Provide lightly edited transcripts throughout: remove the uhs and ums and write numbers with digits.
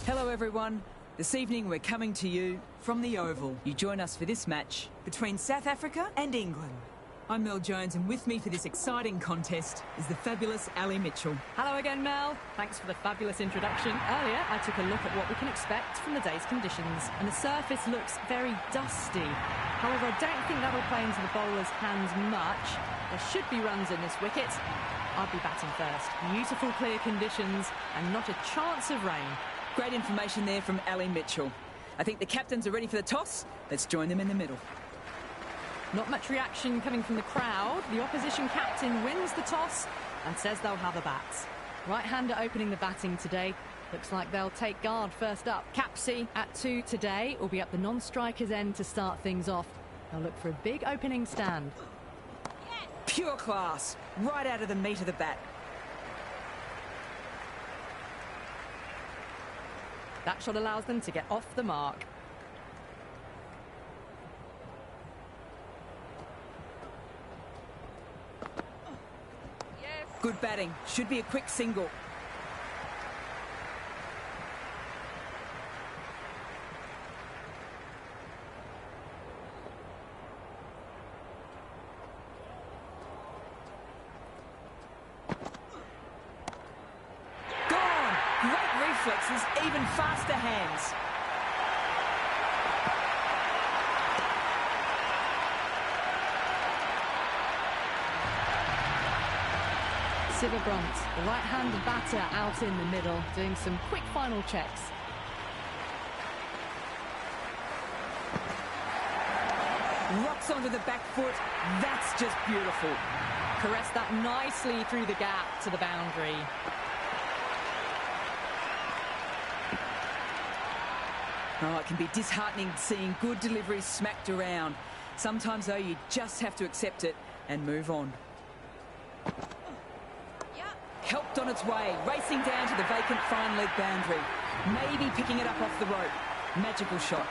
Hello everyone. This evening we're coming to you from the Oval. You join us for this match between South Africa and England. I'm Mel Jones, and with me for this exciting contest is the fabulous Ali Mitchell. Hello again, Mel. Thanks for the fabulous introduction. Earlier, I took a look at what we can expect from the day's conditions, and the surface looks very dusty. However, I don't think that'll play into the bowler's hands much. There should be runs in this wicket. I'll be batting first. Beautiful clear conditions and not a chance of rain. Great information there from Ali Mitchell. I think the captains are ready for the toss. Let's join them in the middle. Not much reaction coming from the crowd. The opposition captain wins the toss and says they'll have a bat. Right-hander opening the batting today. Looks like they'll take guard first up. Capsey at 2 today will be up the non-striker's end to start things off. They'll look for a big opening stand. Pure class, right out of the meat of the bat. That shot allows them to get off the mark. Good batting. Should be a quick single. Gone! Great reflexes, even faster hands. Brunt, the right-handed batter out in the middle, doing some quick final checks. Rocks onto the back foot. That's just beautiful. Caressed that nicely through the gap to the boundary. Oh, it can be disheartening seeing good deliveries smacked around. Sometimes, though, you just have to accept it and move on. Helped on its way, racing down to the vacant fine leg boundary. Maybe picking it up off the rope. Magical shot.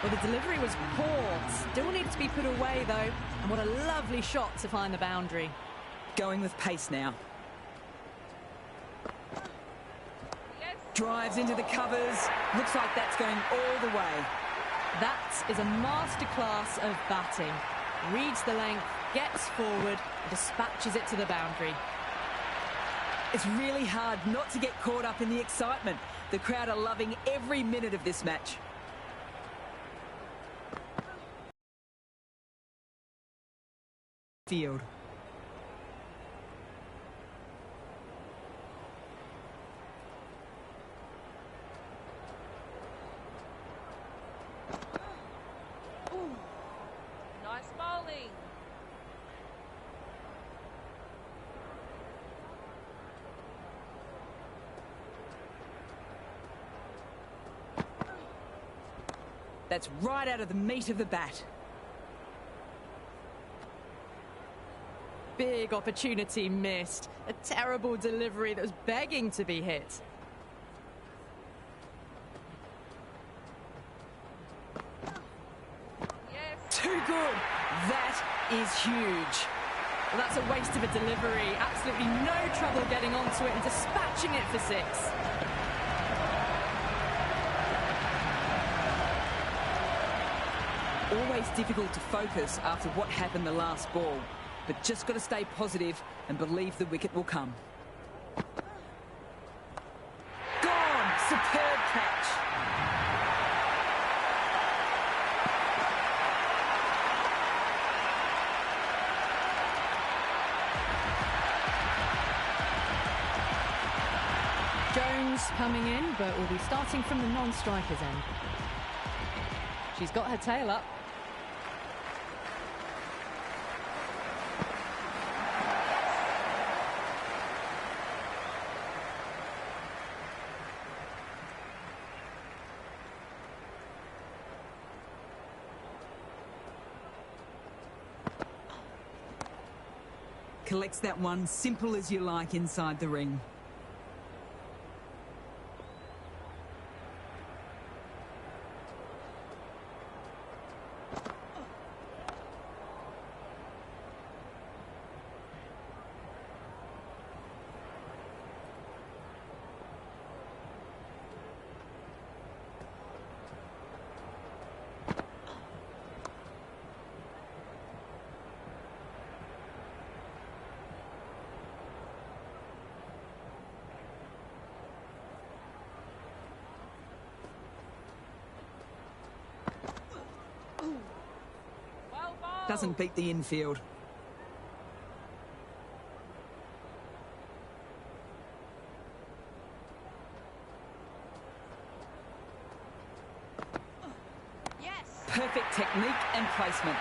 Well, the delivery was poor. Still needs to be put away, though. And what a lovely shot to find the boundary. Going with pace now. Drives into the covers. Looks like that's going all the way. That is a masterclass of batting. Reads the length, gets forward, and dispatches it to the boundary. It's really hard not to get caught up in the excitement. The crowd are loving every minute of this match. Field. Nice bowling. That's right out of the meat of the bat. Big opportunity missed. A terrible delivery that was begging to be hit. Too good. That is huge. Well, that's a waste of a delivery. Absolutely no trouble getting onto it and dispatching it for 6. Always difficult to focus after what happened the last ball, but just got to stay positive and believe the wicket will come. Gone! Superb catch. Jones coming in, but will be starting from the non-striker's end. She's got her tail up. Collects that one, simple as you like, inside the ring. doesn't beat the infield. Perfect technique and placement.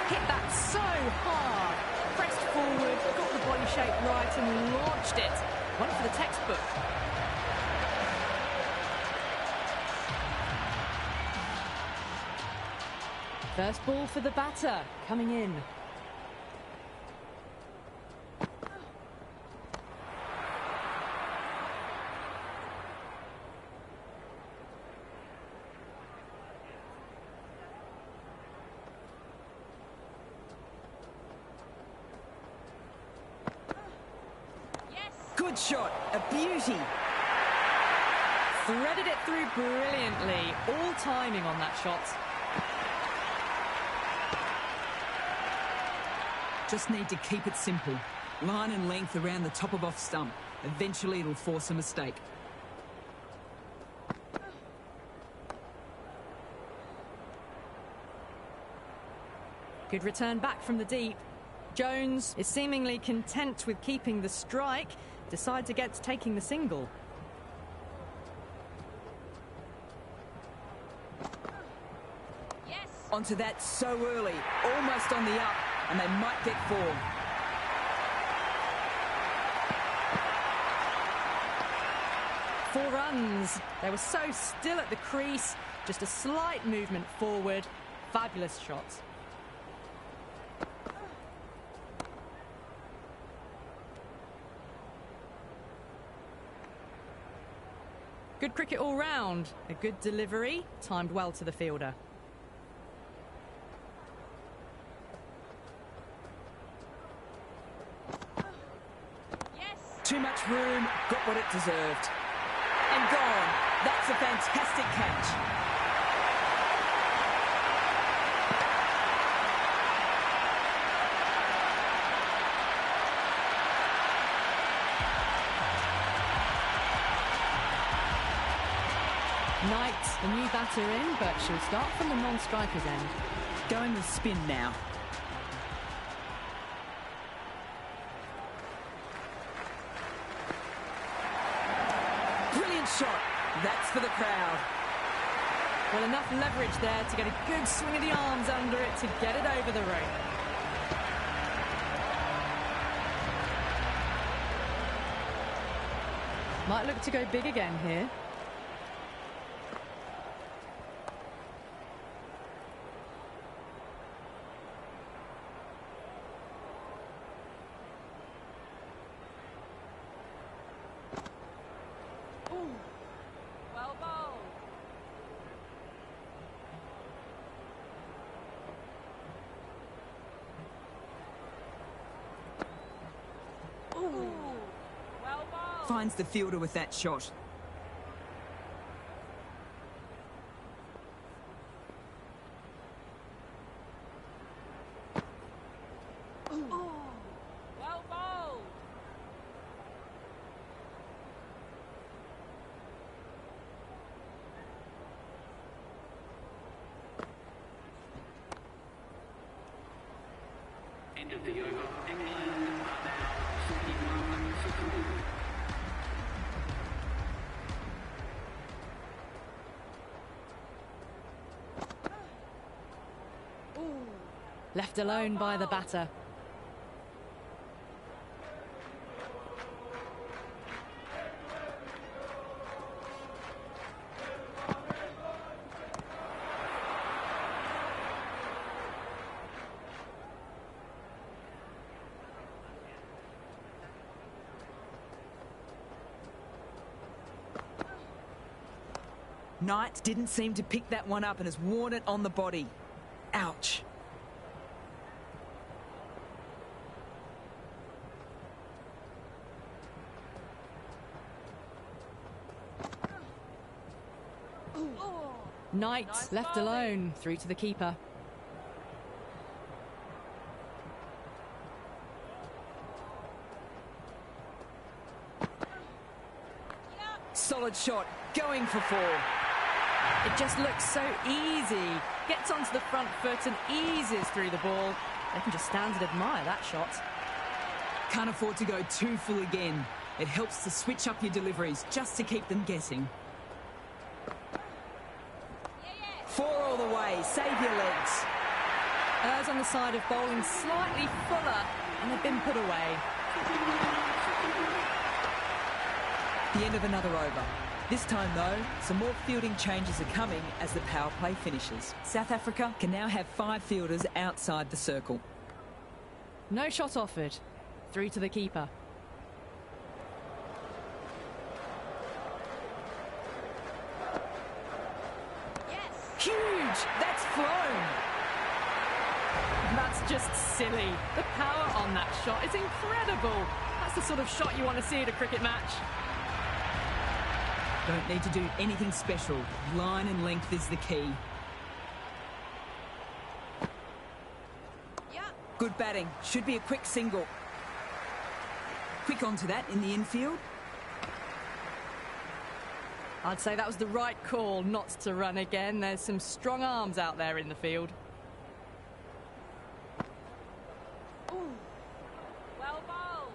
Hit that so hard. Pressed forward, got the body shape right and launched it. One for the textbook. First ball for the batter, coming in. Good shot, a beauty. Threaded it through brilliantly. All timing on that shot. Just need to keep it simple. Line and length around the top of off stump. Eventually it'll force a mistake. Good return back from the deep. Jones is seemingly content with keeping the strike. Decides against taking the single. Yes. Onto that so early, almost on the up, and they might get 4. Four runs. They were so still at the crease. Just a slight movement forward. Fabulous shot. Good cricket all round. A good delivery, timed well to the fielder. Yes. Too much room, got what it deserved. And gone. That's a fantastic catch. Knight, the new batter in, but she'll start from the non-striker's end. Going with spin now. Brilliant shot. That's for the crowd. Well, enough leverage there to get a good swing of the arms under it to get it over the rope. Might look to go big again here. Well bowled. Well bowled. Finds the fielder with that shot. Well bowled. End of the over. England are now 61-62. Left alone by the batter. Knight didn't seem to pick that one up and has worn it on the body. Ouch. Knight Nice left bowling. alone, through to the keeper. Solid shot, going for 4. It just looks so easy. Gets onto the front foot and eases through the ball. They can just stand and admire that shot. Can't afford to go too full again. It helps to switch up your deliveries just to keep them guessing. 4 all the way. Save your legs. Errs on the side of bowling slightly fuller, and they've been put away. The end of another over. This time, though, some more fielding changes are coming as the power play finishes. South Africa can now have 5 fielders outside the circle. No shot offered. Through to the keeper. Yes. Huge! That's flown! That's just silly. The power on that shot is incredible. That's the sort of shot you want to see at a cricket match. Don't need to do anything special. Line and length is the key. Yeah. Good batting. Should be a quick single. Quick onto that in the infield. I'd say that was the right call not to run again. There's some strong arms out there in the field. Ooh. Well bowled.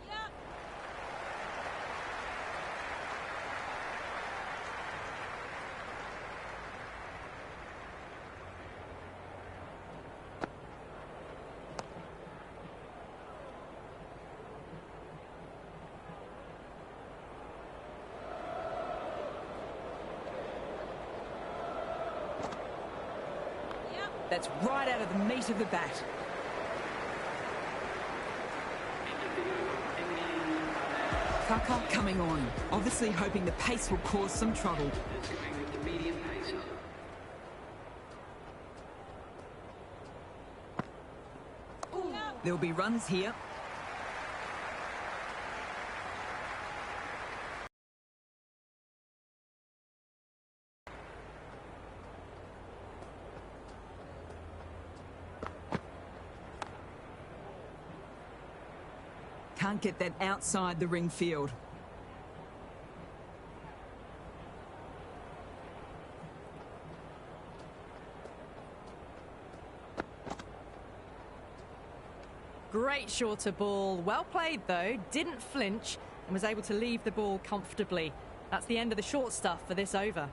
Yep. That's right out of the meat of the bat. Kaka coming on, obviously hoping the pace will cause some trouble. It's going with the medium pacer. There'll be runs here. Can't get that outside the ring field. Great shorter ball. Well played, though. Didn't flinch and was able to leave the ball comfortably. That's the end of the short stuff for this over.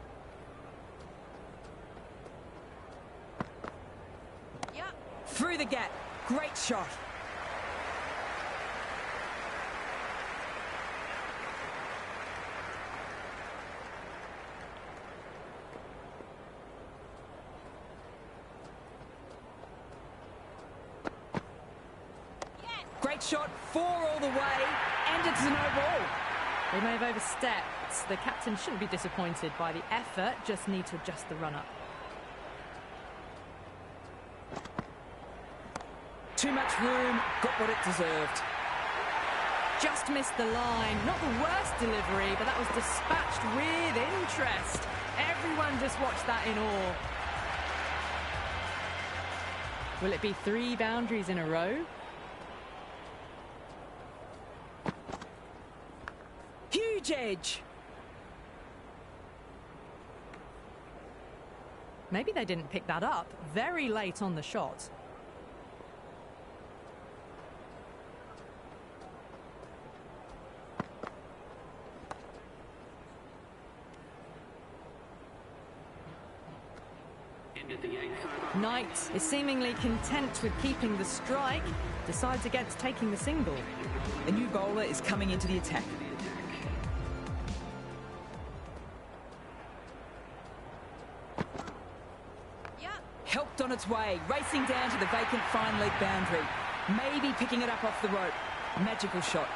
Yep. Through the gap. Great shot. Great shot, 4 all the way, and it's a no ball. They may have overstepped. The captain shouldn't be disappointed by the effort, just need to adjust the run-up. Too much room, got what it deserved. Just missed the line. Not the worst delivery, but that was dispatched with interest. Everyone just watched that in awe. Will it be 3 boundaries in a row? Huge edge. Maybe they didn't pick that up. Very late on the shot. Knight is seemingly content with keeping the strike, decides against taking the single. A new bowler is coming into the attack. Yep. Helped on its way, racing down to the vacant fine leg boundary. Maybe picking it up off the rope. Magical shot.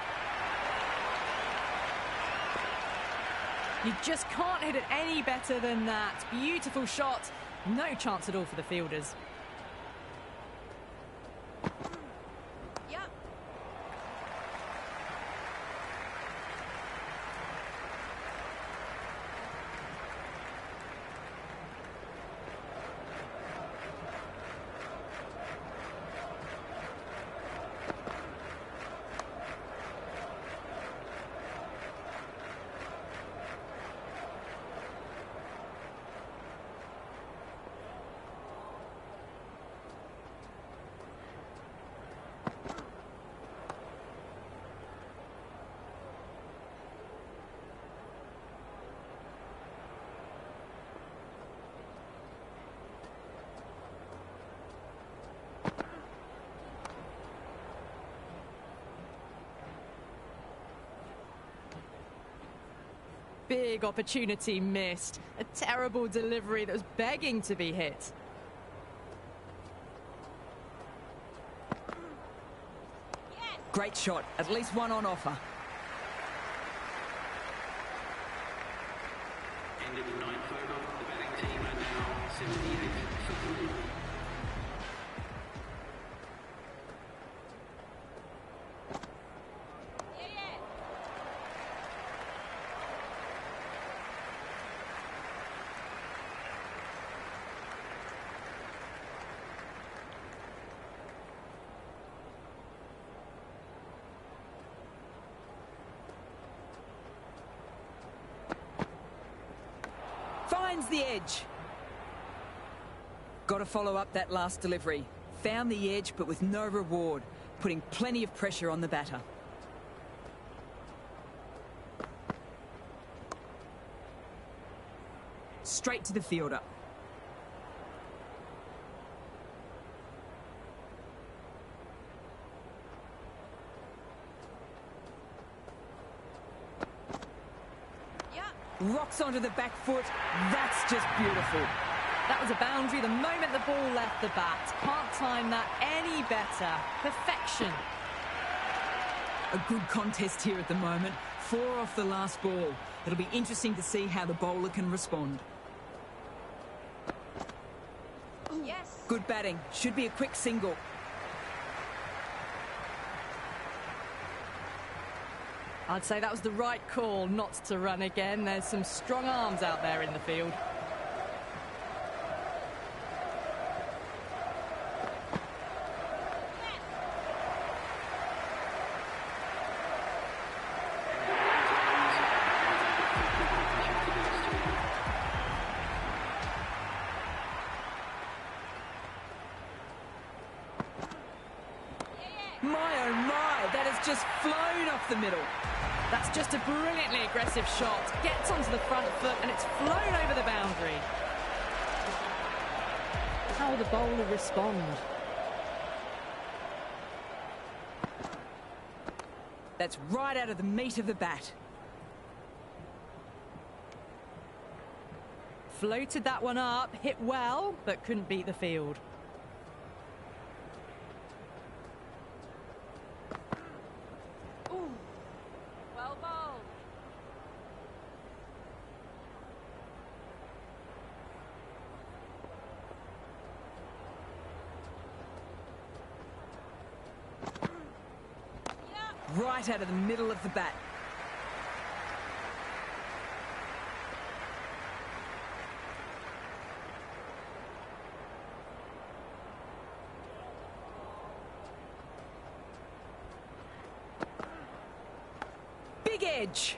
You just can't hit it any better than that. Beautiful shot. No chance at all for the fielders. Yep. big opportunity missed. A terrible delivery that was begging to be hit. Great shot, at least one on offer. End of the ninth over. The batting team are now 78 for 3. Finds the edge. Got to follow up that last delivery. Found the edge, but with no reward, putting plenty of pressure on the batter. Straight to the fielder. Rocks onto the back foot. That's just beautiful. That was a boundary the moment the ball left the bat. Can't time that any better. Perfection. A good contest here at the moment. 4 off the last ball. It'll be interesting to see how the bowler can respond. Yes. Good batting. Should be a quick single. I'd say that was the right call not to run again. There's some strong arms out there in the field. My oh my, that has just flown off the middle. That's just a brilliantly aggressive shot. Gets onto the front foot and it's flown over the boundary. How will the bowler respond? That's right out of the meat of the bat. Floated that one up, hit well, but couldn't beat the field. Well bowled. Right out of the middle of the bat. Big edge.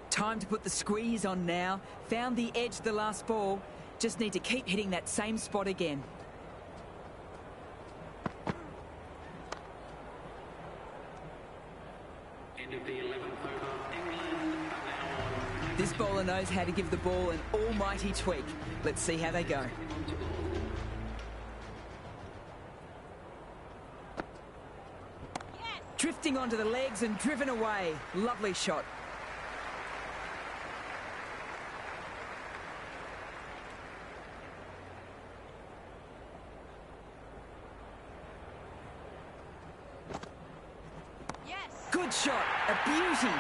Time to put the squeeze on now. Found the edge the last ball. Just need to keep hitting that same spot again. End of the 11th over. England are now on. This bowler knows how to give the ball an almighty tweak. Let's see how they go. Drifting onto the legs and driven away. Lovely shot. Yes. Good shot. A beauty.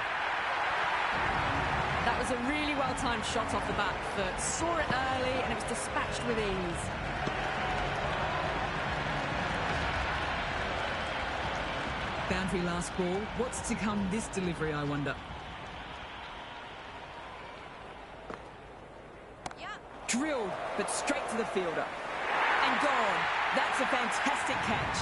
That was a really well-timed shot off the back foot. Saw it early and it was dispatched with ease. Boundary last ball. What's to come this delivery, I wonder? Yeah. Drilled, but straight to the fielder. And gone. That's a fantastic catch.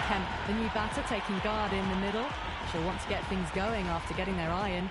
Kemp, the new batter, taking guard in the middle. She'll want to get things going after getting their iron.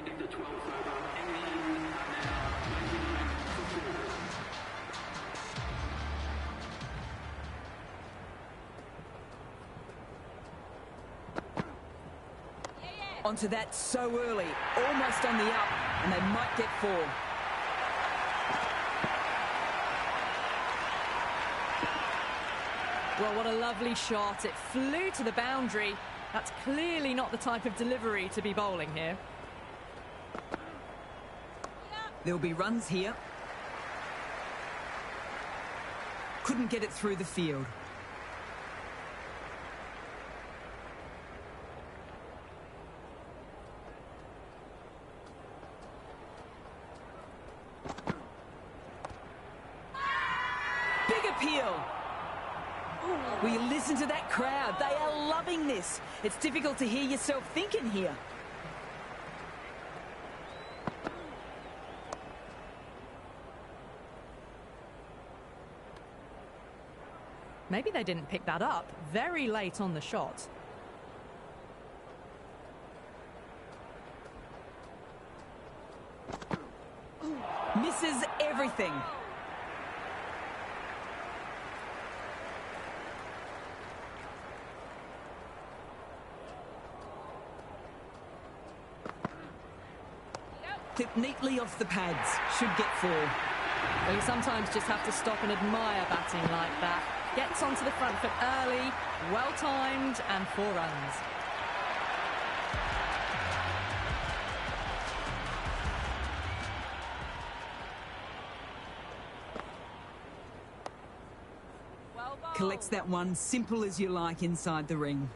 end of the 12th over, England are now 99 for 4. Onto that so early, almost on the up, and they might get 4. Well, what a lovely shot. It flew to the boundary. That's clearly not the type of delivery to be bowling here. There'll be runs here. Couldn't get it through the field. Big appeal. Will you listen to that crowd? They are loving this. It's difficult to hear yourself thinking here. Maybe they didn't pick that up very late on the shot. Misses everything. Clipped neatly off the pads. Should get 4. Well, you sometimes just have to stop and admire batting like that. Gets onto the front foot early, well-timed, and 4 runs. Well bowled. Collects that one, simple as you like, inside the ring.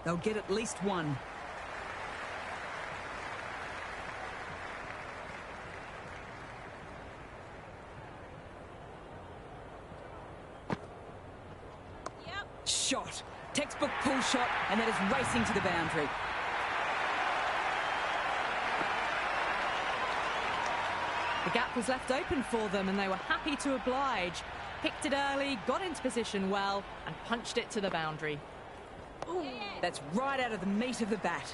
They'll get at least 1. Shot. Textbook pull shot, and that is racing to the boundary. The gap was left open for them, and they were happy to oblige. Picked it early, got into position well, and punched it to the boundary. That's right out of the meat of the bat.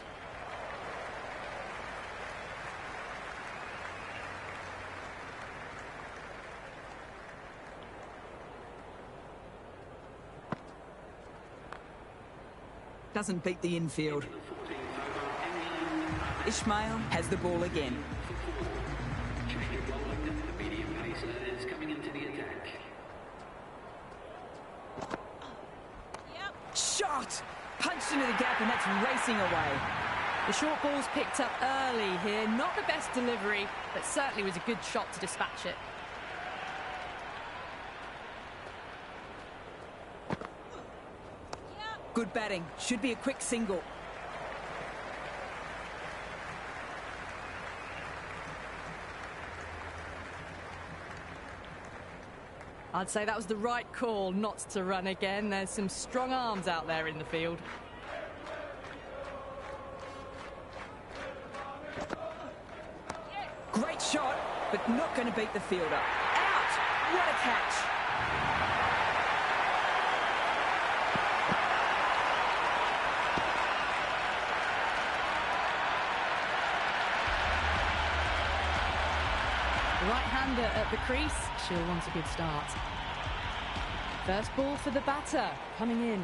Doesn't beat the infield. Ismail has the ball again. Change of bowling, that's the medium pacer is coming into the attack. Shot! Punched into the gap, and that's racing away. The short ball's picked up early here. Not the best delivery, but certainly was a good shot to dispatch it. Good batting. Should be a quick single. I'd say that was the right call not to run again. There's some strong arms out there in the field. Great shot, but not going to beat the fielder. Out! What a catch! The right-hander at the crease, she'll want a good start. First ball for the batter, coming in.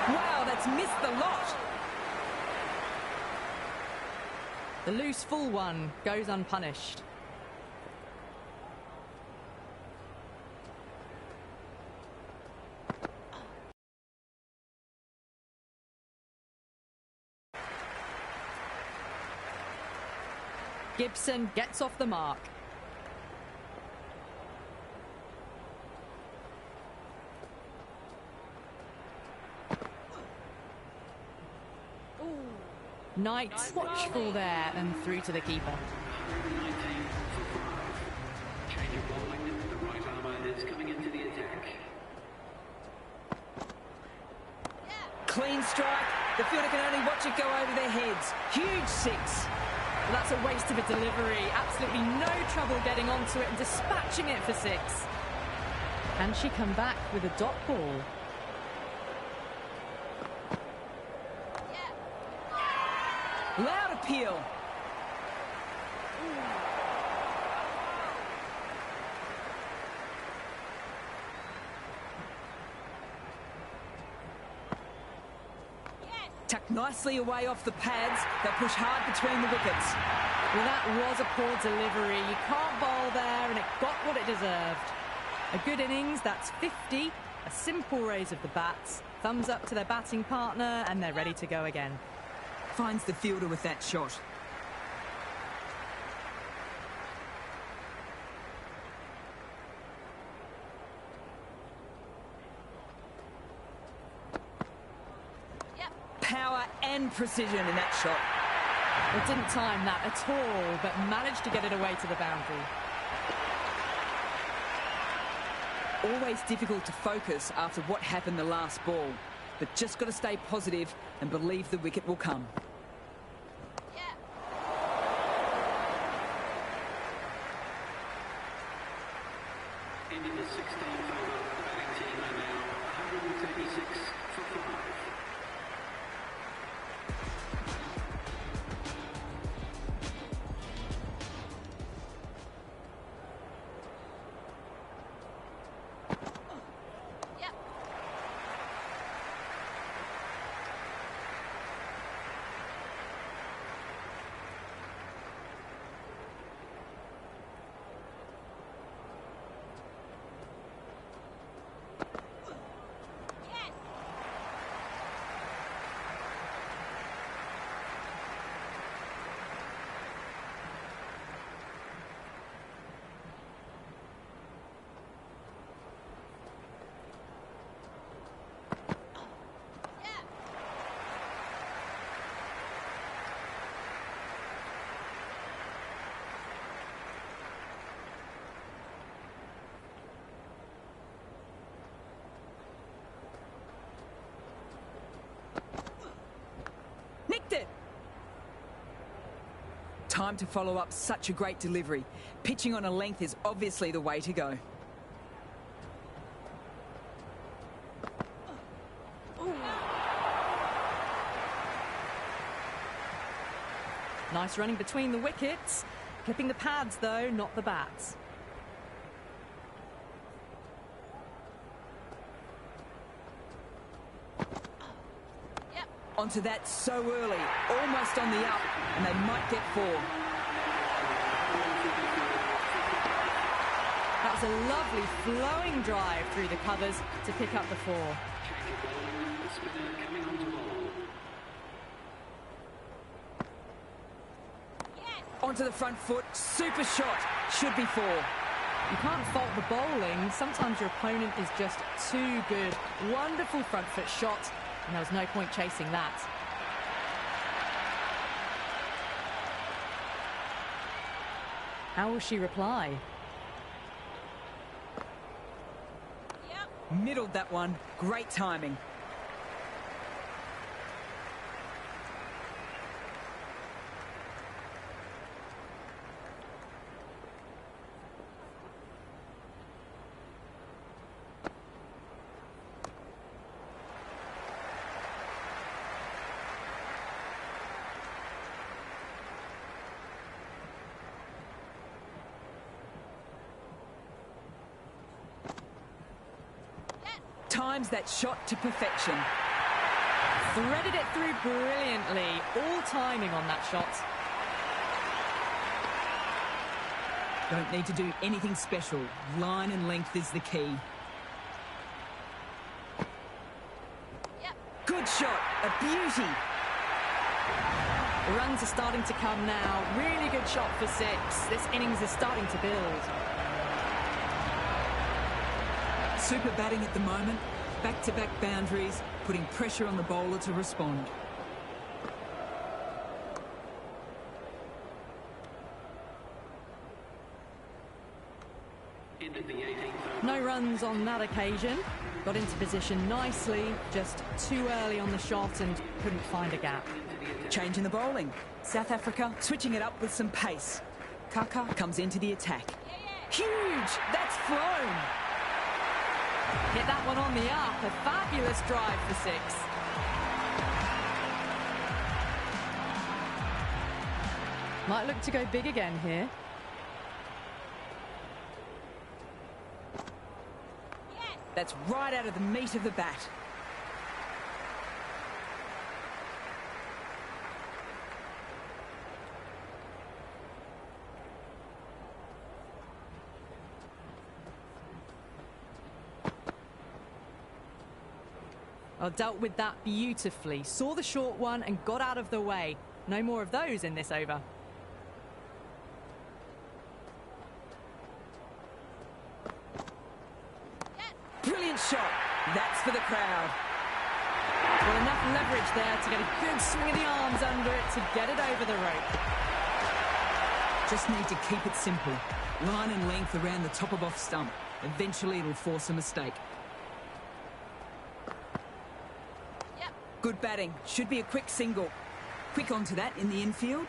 Wow, that's missed the lot! The loose full one goes unpunished. Gibson gets off the mark. Knight watchful there and through to the keeper. 19 for 5. Change of bowling, the right armour is coming into the attack. clean strike. The fielder can only watch it go over their heads. Huge six. Well, that's a waste of a delivery. Absolutely no trouble getting onto it and dispatching it for six. Can she come back with a dot ball? Loud appeal. Tucked nicely away off the pads. They push hard between the wickets. Well, that was a poor delivery. You can't bowl there, and it got what it deserved. A good innings, that's 50. A simple raise of the bats. Thumbs up to their batting partner, and they're ready to go again. Finds the fielder with that shot. Power and precision in that shot. Well, didn't time that at all, but managed to get it away to the boundary. Always difficult to focus after what happened the last ball, but just got to stay positive and believe the wicket will come. Ending the 16th over, the batting team are now 136 for 5. It. Time to follow up such a great delivery. Pitching on a length is obviously the way to go. Nice running between the wickets. Clipping the pads, though, not the bats. Onto that so early, almost on the up, and they might get 4. That was a lovely flowing drive through the covers to pick up the 4. Onto the front foot, super shot, should be 4. You can't fault the bowling. Sometimes your opponent is just too good. Wonderful front foot shot. And there was no point chasing that. How will she reply? Middled that one. Great timing. Times that shot to perfection. Threaded it through brilliantly. All timing on that shot. Don't need to do anything special. Line and length is the key. Good shot. A beauty. The runs are starting to come now. Really good shot for 6. This innings is starting to build. Super batting at the moment. Back-to-back boundaries, putting pressure on the bowler to respond. Ended the 18th over. No runs on that occasion. Got into position nicely, just too early on the shot and couldn't find a gap. Changing the bowling. South Africa switching it up with some pace. Kaka comes into the attack. Huge! That's flown! Hit that one on the up. A fabulous drive for 6. Might look to go big again here. That's right out of the meat of the bat. Well, dealt with that beautifully. Saw the short one and got out of the way. No more of those in this over. Brilliant shot. That's for the crowd. Well, enough leverage there to get a good swing of the arms under it to get it over the rope. Just need to keep it simple. Line and length around the top of off stump. Eventually it'll force a mistake. Good batting. Should be a quick single. Quick onto that in the infield.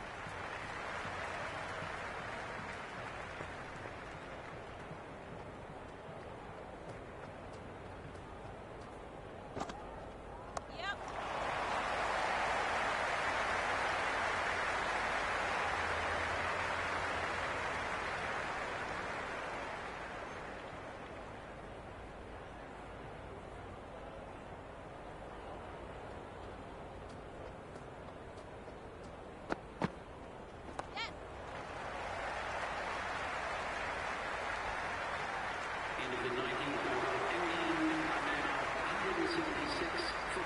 End of the 19th over. England are now 176 for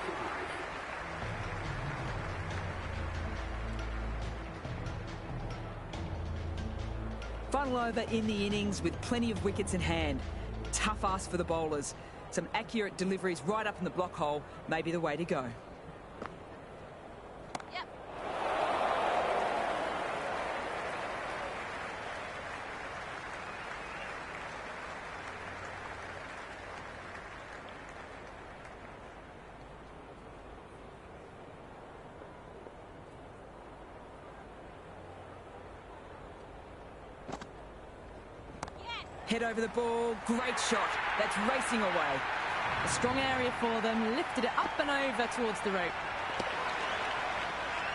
5. Final over in the innings with plenty of wickets in hand. Tough ask for the bowlers. Some accurate deliveries right up in the block hole may be the way to go. Head over the ball, great shot. That's racing away. A strong area for them, lifted it up and over towards the rope.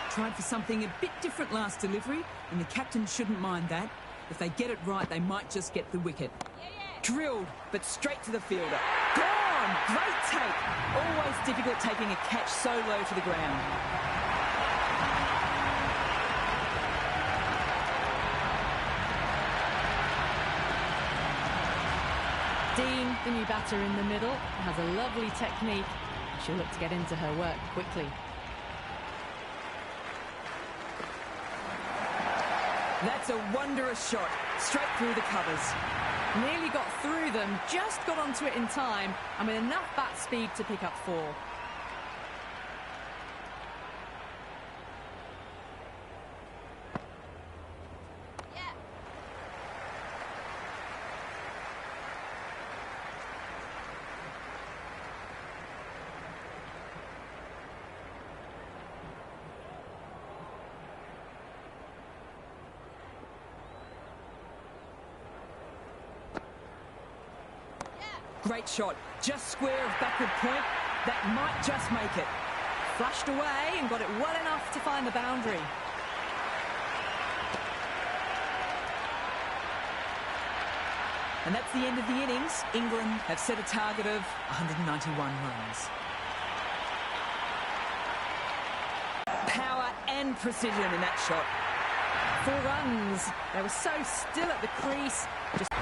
Tried for something a bit different last delivery, and the captain shouldn't mind that. If they get it right, they might just get the wicket. Drilled, but straight to the fielder. Gone! Great take. Always difficult taking a catch so low to the ground. Dean, the new batter in the middle, has a lovely technique. She'll look to get into her work quickly. That's a wondrous shot, straight through the covers. Nearly got through them, just got onto it in time, and with enough bat speed to pick up 4. Great shot, just square of backward point. That might just make it. Flashed away and got it well enough to find the boundary. And that's the end of the innings. England have set a target of 191 runs. Power and precision in that shot. 4 runs. They were so still at the crease. Just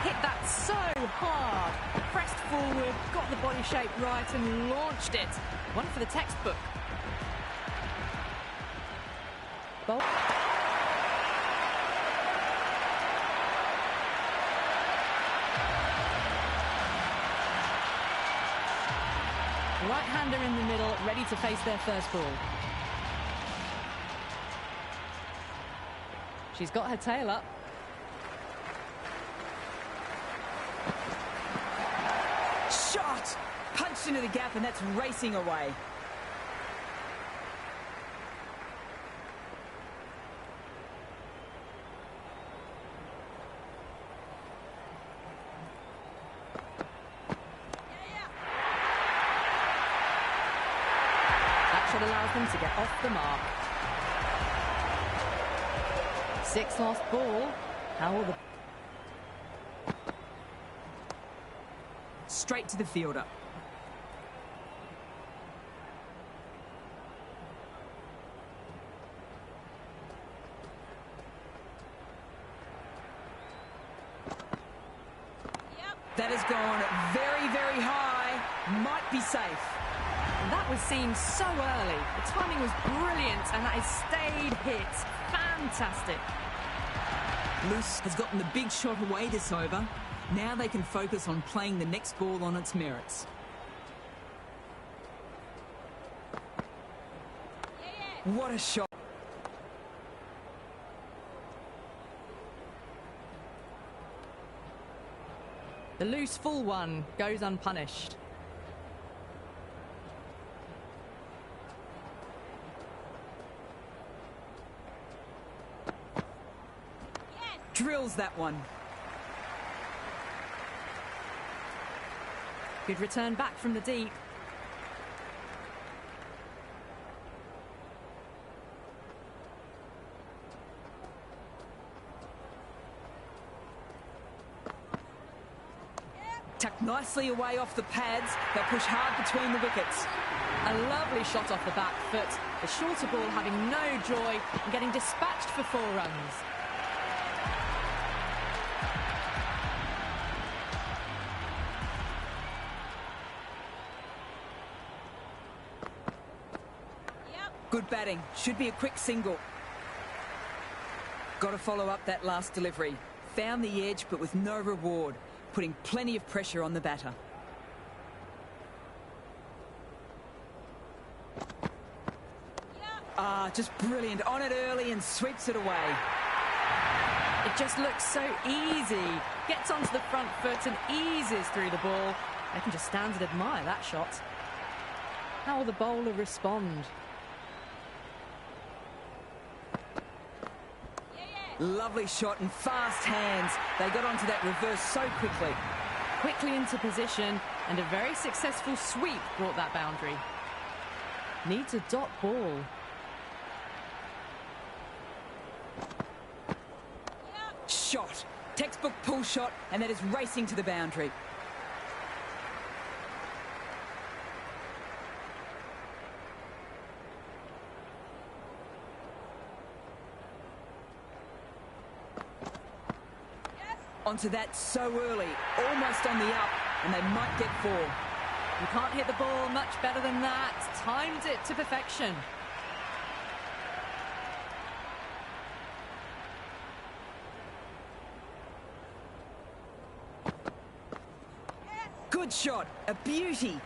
hit that so hard. Pressed forward, got the body shape right and launched it. One for the textbook. Bowl. Right-hander in the middle, ready to face their first ball. She's got her tail up. Shot! Punched into the gap, and that's racing away. That shot allows them to get off the mark. 6 lost ball. How will the... Straight to the fielder. That has gone very, very high. Might be safe. That was seen so early. The timing was brilliant, and that has stayed hit. Fantastic. Loose has gotten the big shot away this over. Now they can focus on playing the next ball on its merits. What a shot. The loose full one goes unpunished. Drills that one. Good return back from the deep. Tucked nicely away off the pads. They'll push hard between the wickets. A lovely shot off the back foot. The shorter ball having no joy and getting dispatched for 4 runs. Good batting. Should be a quick single. Got to follow up that last delivery. Found the edge, but with no reward. Putting plenty of pressure on the batter. Ah, just brilliant. On it early and sweeps it away. It just looks so easy. Gets onto the front foot and eases through the ball. They can just stand and admire that shot. How will the bowler respond? Lovely shot and fast hands. They got onto that reverse so quickly. Quickly into position, and a very successful sweep brought that boundary. Needs a dot ball. Shot. Textbook pull shot, and that is racing to the boundary. Onto that so early, almost on the up, and they might get 4. You can't hit the ball much better than that. Timed it to perfection. Good shot, a beauty.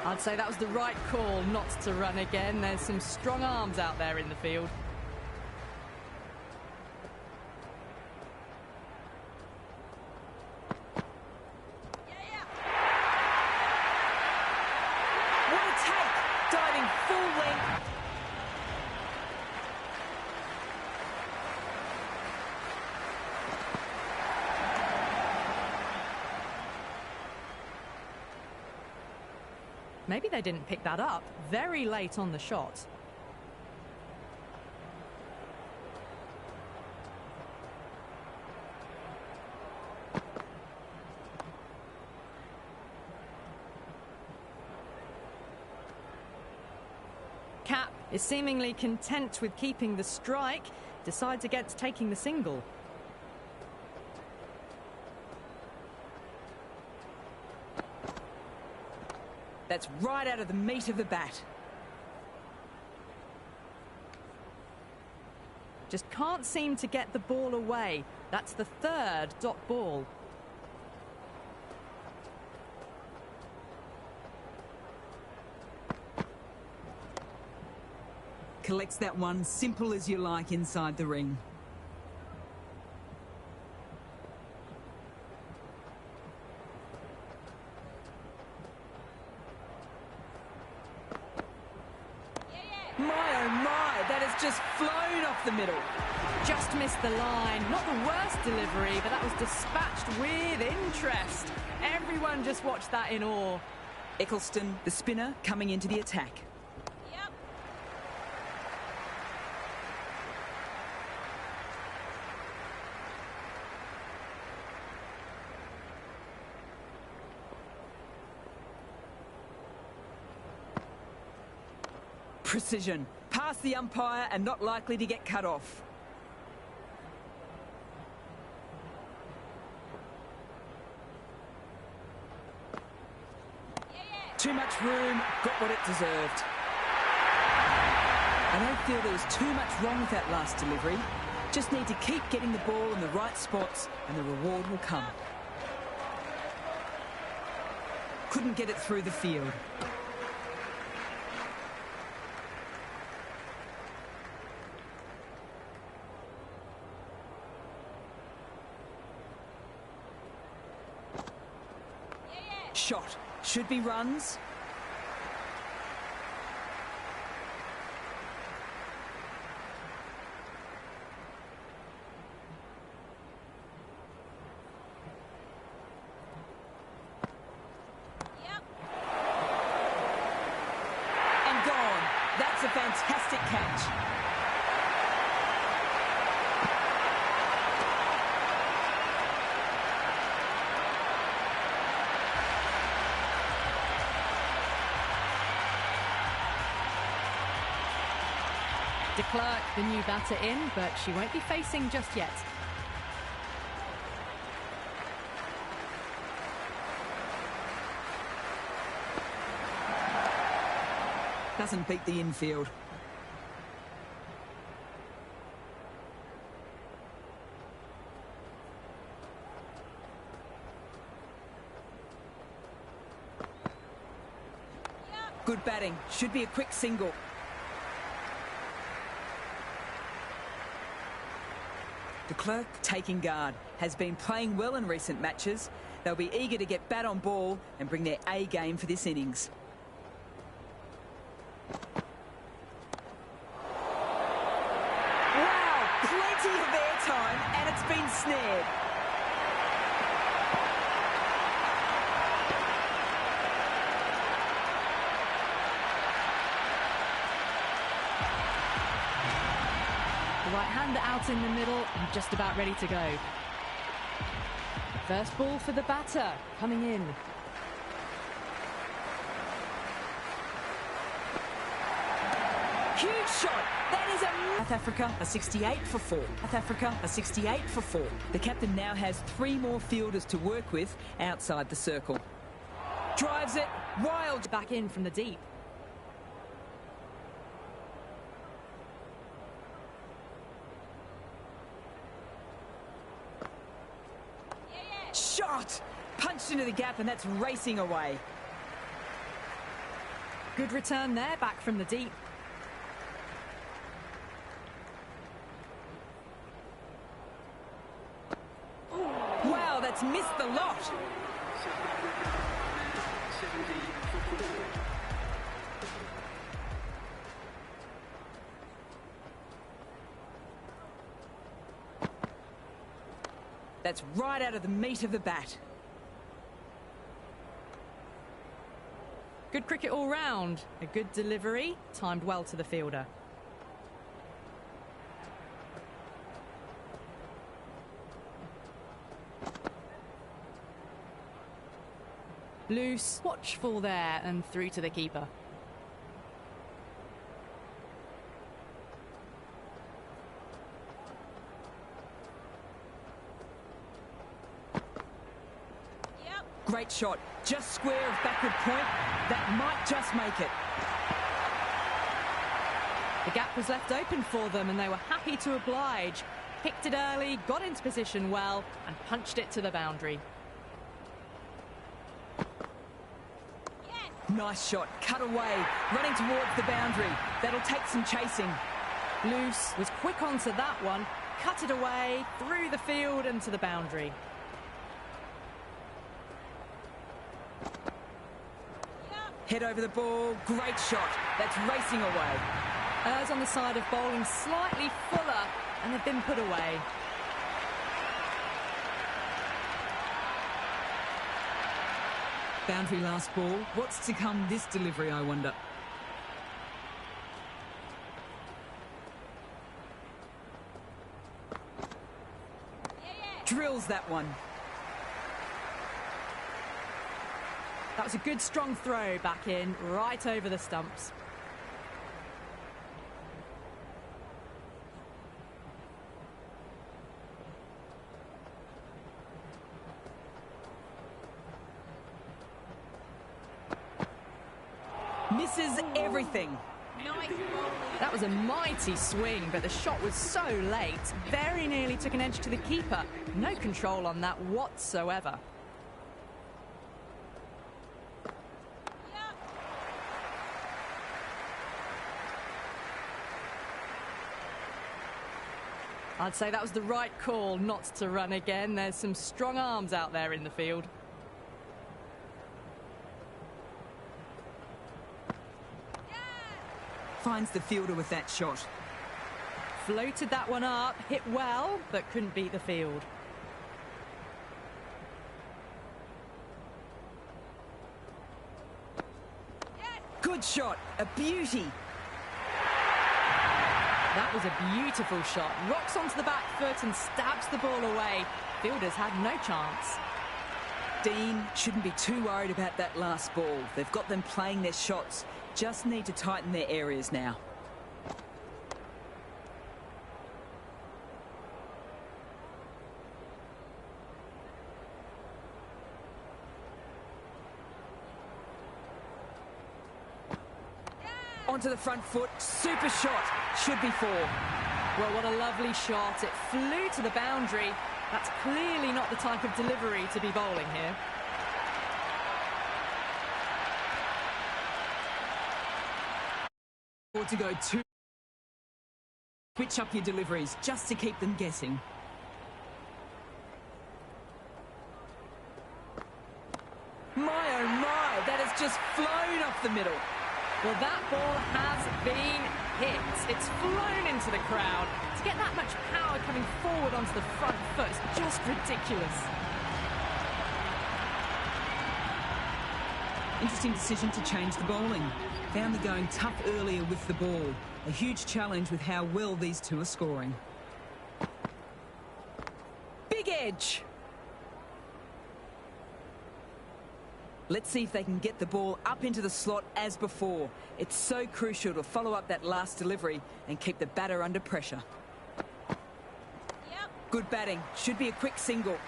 I'd say that was the right call not to run again. There's some strong arms out there in the field. Maybe they didn't pick that up very late on the shot. Cap is seemingly content with keeping the strike, decides against taking the single. That's right out of the meat of the bat. Just can't seem to get the ball away. That's the 3rd dot ball. Collects that one simple as you like inside the ring. My, oh my, that has just flown off the middle. Just missed the line. Not the worst delivery, but that was dispatched with interest. Everyone just watched that in awe. Eccleston, the spinner, coming into the attack. Yep. Precision. Past the umpire and not likely to get cut off. Too much room, got what it deserved. I don't feel there was too much wrong with that last delivery. Just need to keep getting the ball in the right spots and the reward will come. Couldn't get it through the field. Shot. Should be runs. Yep. And gone. That's a fantastic catch. De Klerk, the new batter in, but she won't be facing just yet. Doesn't beat the infield. Good batting. Should be a quick single. De Klerk taking guard. Has been playing well in recent matches. They'll be eager to get bat on ball and bring their A game for this innings. Wow, plenty of airtime and it's been snared. The right-hander out in the middle and just about ready to go. First ball for the batter, coming in. Huge shot. That is a... South Africa a 68 for 4. South Africa a 68 for 4. The captain now has 3 more fielders to work with outside the circle. Drives it. Wild. Back in from the deep. Shot! Punched into the gap and that's racing away. Good return there, back from the deep. Wow, that's missed the lot. South Africa now 70 for 4. That's right out of the meat of the bat. Good cricket all round. A good delivery, timed well to the fielder. Loose, watchful there and through to the keeper. Great shot. Just square of backward point. That might just make it. The gap was left open for them and they were happy to oblige. Picked it early, got into position well and punched it to the boundary. Nice shot. Cut away. Running towards the boundary. That'll take some chasing. Loose was quick onto that one. Cut it away, through the field and to the boundary. Head over the ball. Great shot. That's racing away. Errs on the side of bowling slightly fuller, and they've been put away. Boundary last ball. What's to come this delivery, I wonder? Drills that one. That was a good strong throw back in, right over the stumps. Misses everything. That was a mighty swing, but the shot was so late. Very nearly took an edge to the keeper. No control on that whatsoever. I'd say that was the right call not to run again. There's some strong arms out there in the field. Finds the fielder with that shot. Floated that one up, hit well, but couldn't beat the field. Good shot, a beauty. That was a beautiful shot. Rocks onto the back foot and stabs the ball away. Fielders had no chance. Dean shouldn't be too worried about that last ball. They've got them playing their shots. Just need to tighten their areas now. Onto the front foot, super shot, should be 4. Well, what a lovely shot. It flew to the boundary. That's clearly not the type of delivery to be bowling here. Or to go 2. Switch up your deliveries just to keep them guessing. My oh my, that has just flown off the middle. Well, that ball has been hit. It's flown into the crowd. To get that much power coming forward onto the front foot is just ridiculous. Interesting decision to change the bowling. Found the going tough earlier with the ball. A huge challenge with how well these two are scoring. Big edge. Let's see if they can get the ball up into the slot as before. It's so crucial to follow up that last delivery and keep the batter under pressure. Good batting. Should be a quick single.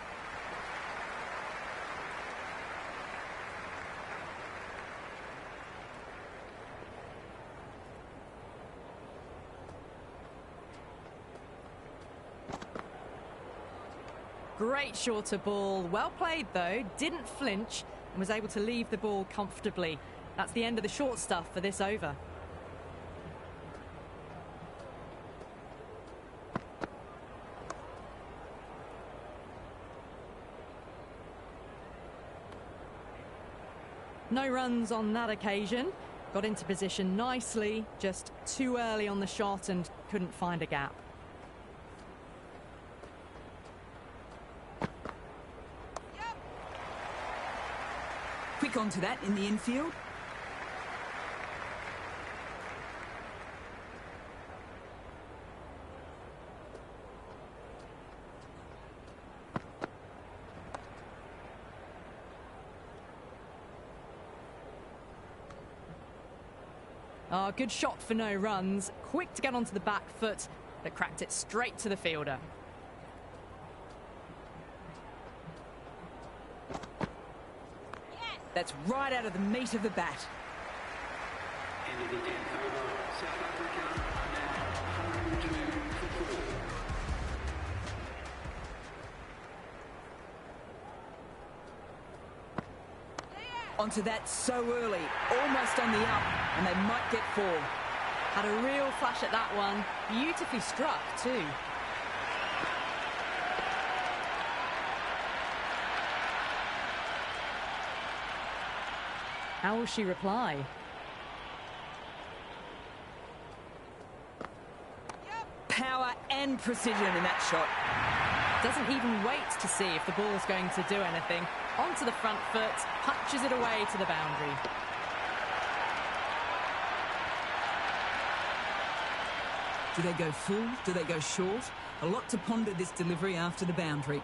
Great shorter ball. Well played, though. Didn't flinch and was able to leave the ball comfortably. That's the end of the short stuff for this over. No runs on that occasion. Got into position nicely, just too early on the shot and couldn't find a gap. Quick onto that in the infield. Oh, good shot for no runs. Quick to get onto the back foot, but cracked it straight to the fielder. That's right out of the meat of the bat. End of the 10th over. South Africa are now 102 for 4. Onto that so early, almost on the up, and they might get 4. Had a real flash at that one. Beautifully struck, too. How will she reply? and precision in that shot. Doesn't even wait to see if the ball's going to do anything. Onto the front foot, punches it away to the boundary. Do they go full? Do they go short? A lot to ponder this delivery after the boundary.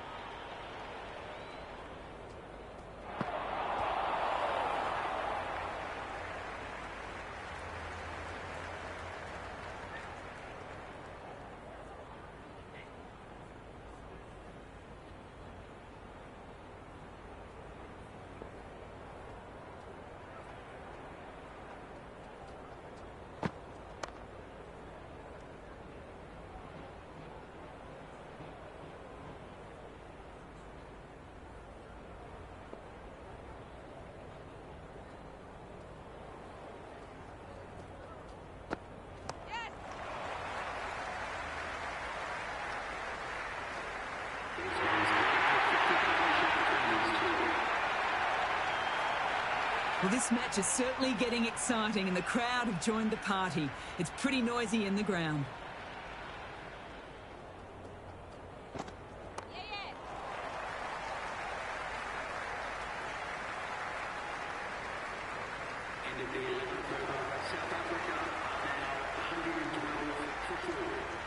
Well, this match is certainly getting exciting and the crowd have joined the party. It's pretty noisy in the ground. End of the 11th over, South Africa now 112 for 4.